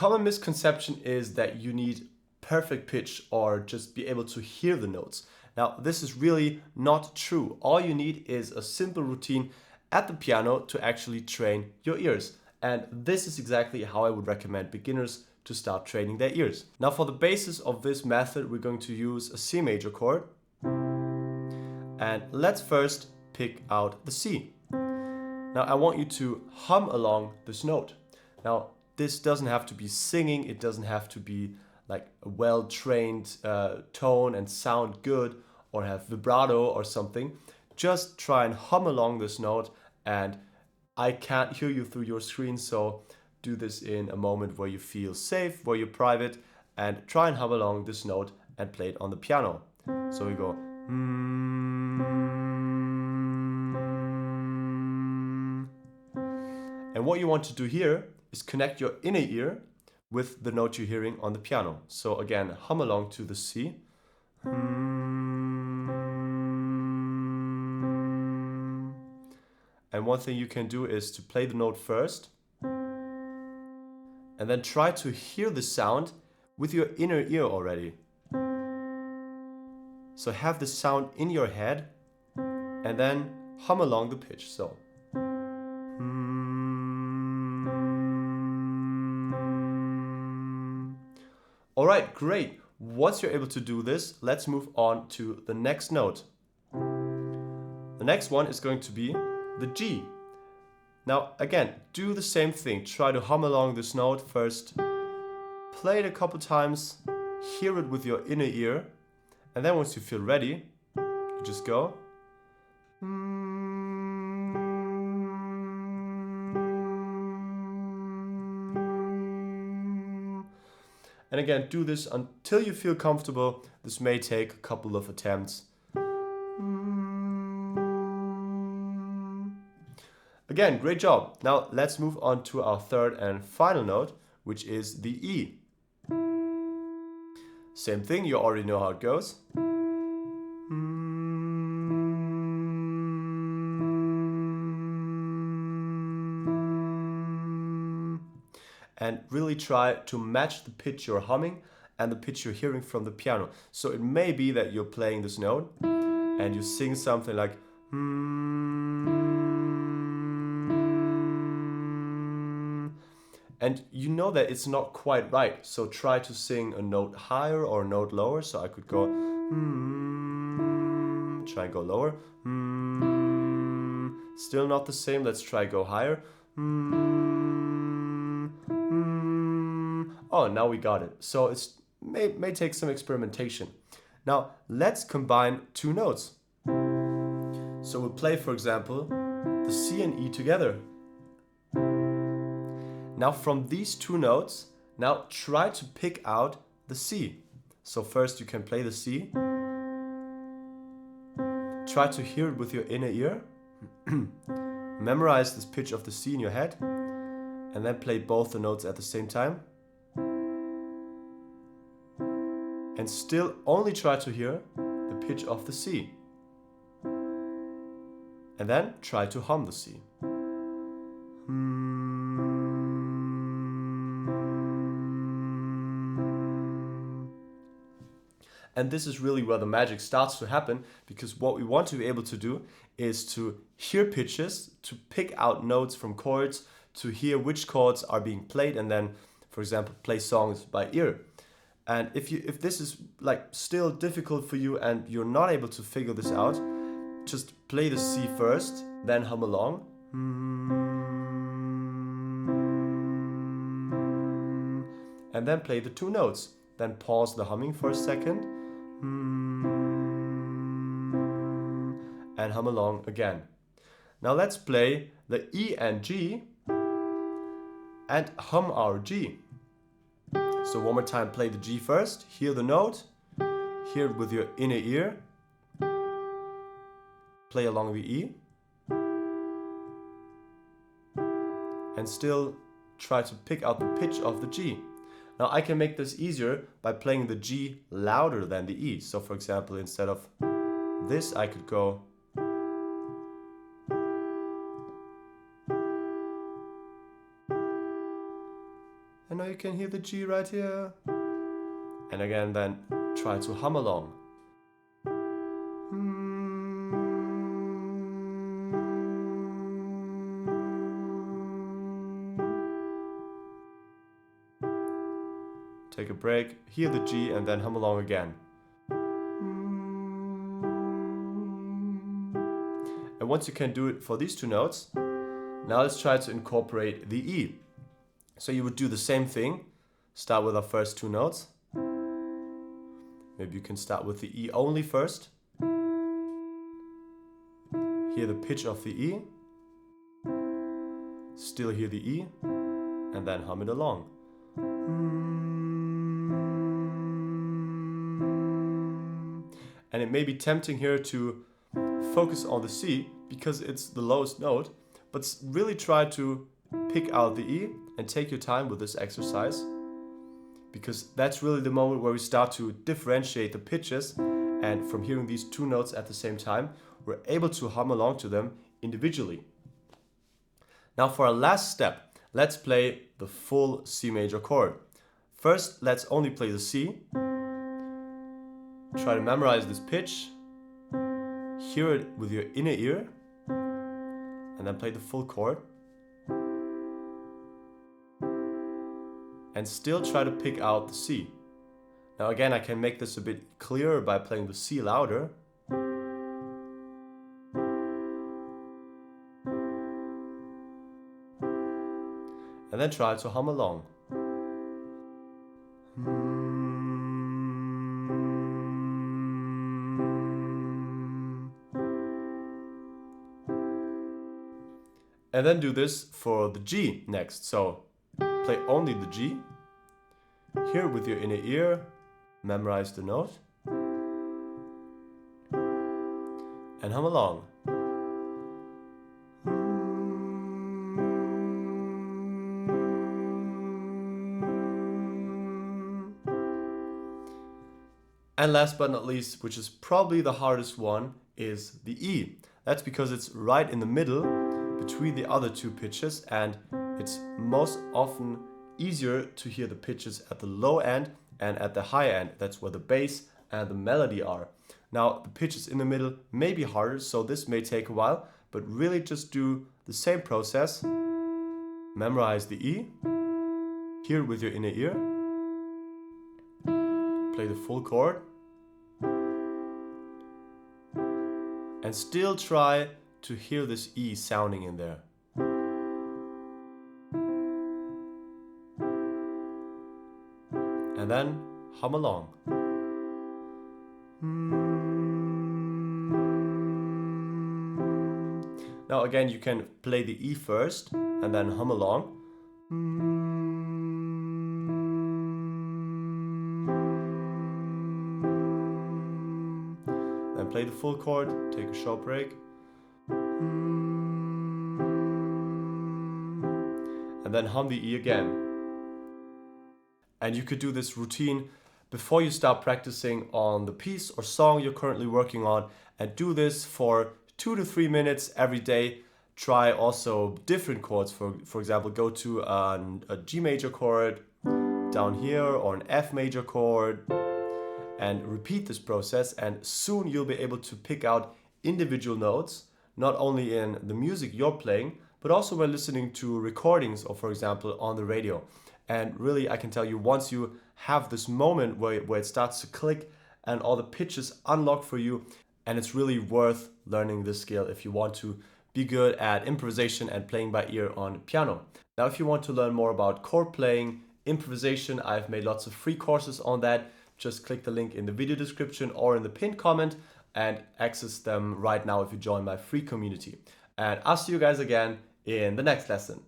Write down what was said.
common misconception is that you need perfect pitch or just be able to hear the notes. Now, this is really not true. All you need is a simple routine at the piano to actually train your ears. And this is exactly how I would recommend beginners to start training their ears. Now, for the basis of this method, we're going to use a C major chord. And let's first pick out the C. Now, I want you to hum along this note. Now, this doesn't have to be singing. It doesn't have to be like a well-trained tone and sound good or have vibrato or something. Just try and hum along this note, and I can't hear you through your screen, so do this in a moment where you feel safe, where you're private, and try and hum along this note and play it on the piano. So we go. And what you want to do here is connect your inner ear with the note you're hearing on the piano. So again, hum along to the C. And one thing you can do is to play the note first and then try to hear the sound with your inner ear already. So have the sound in your head and then hum along the pitch. So. Alright, great. Once you're able to do this, let's move on to the next note. The next one is going to be the G. Now again, do the same thing. Try to hum along this note first. Play it a couple times, hear it with your inner ear, and then once you feel ready, you just go. And again, do this until you feel comfortable. This may take a couple of attempts. Again, great job. Now let's move on to our third and final note, which is the E. Same thing, you already know how it goes. And really try to match the pitch you're humming and the pitch you're hearing from the piano. So it may be that you're playing this note and you sing something like and you know that it's not quite right. So try to sing a note higher or a note lower. So I could go try and go lower. Still not the same. Let's try go higher. Oh, now we got it. So it may take some experimentation. Now let's combine two notes. So we'll play, for example, the C and E together. Now from these two notes, now try to pick out the C. So first you can play the C. Try to hear it with your inner ear. Memorize this pitch of the C in your head. And then play both the notes at the same time. And still only try to hear the pitch of the C. And then try to hum the C. And this is really where the magic starts to happen, because what we want to be able to do is to hear pitches, to pick out notes from chords, to hear which chords are being played, and then, for example, play songs by ear. And if this is like still difficult for you and you're not able to figure this out, just play the C first, then hum along. And then play the two notes. Then pause the humming for a second. And hum along again. Now let's play the E and G and hum our G. So one more time, play the G first, hear the note, hear it with your inner ear, play along the E, and still try to pick out the pitch of the G. Now I can make this easier by playing the G louder than the E. So for example, instead of this, I could go. And now you can hear the G right here. And again, then try to hum along. Take a break, hear the G, and then hum along again. And once you can do it for these two notes, now let's try to incorporate the E. So you would do the same thing, start with our first two notes. Maybe you can start with the E only first. Hear the pitch of the E. Still hear the E, and then hum it along. And it may be tempting here to focus on the C because it's the lowest note, but really try to pick out the E and take your time with this exercise, because that's really the moment where we start to differentiate the pitches, and from hearing these two notes at the same time, we're able to hum along to them individually. Now for our last step, let's play the full C major chord. First, let's only play the C. Try to memorize this pitch, hear it with your inner ear, and then play the full chord. And still try to pick out the C. Now again, I can make this a bit clearer by playing the C louder. And then try to hum along. And then do this for the G next. So play only the G, hear it with your inner ear, memorize the note, and hum along. And last but not least, which is probably the hardest one, is the E. That's because it's right in the middle between the other two pitches, and it's most often easier to hear the pitches at the low end and at the high end. That's where the bass and the melody are. Now, the pitches in the middle may be harder, so this may take a while, but really just do the same process. Memorize the E, hear it with your inner ear, play the full chord, and still try to hear this E sounding in there. And then hum along. Now again, you can play the E first and then hum along. Then play the full chord, take a short break. And then hum the E again. And you could do this routine before you start practicing on the piece or song you're currently working on, and do this for 2 to 3 minutes every day. Try also different chords. For example, go to a G major chord down here or an F major chord, and repeat this process, and soon you'll be able to pick out individual notes, not only in the music you're playing, but also when listening to recordings or, for example, on the radio. And really, I can tell you, once you have this moment where it starts to click and all the pitches unlock for you, and it's really worth learning this skill if you want to be good at improvisation and playing by ear on piano. Now, if you want to learn more about chord playing, improvisation, I've made lots of free courses on that. Just click the link in the video description or in the pinned comment and access them right now if you join my free community. And I'll see you guys again in the next lesson.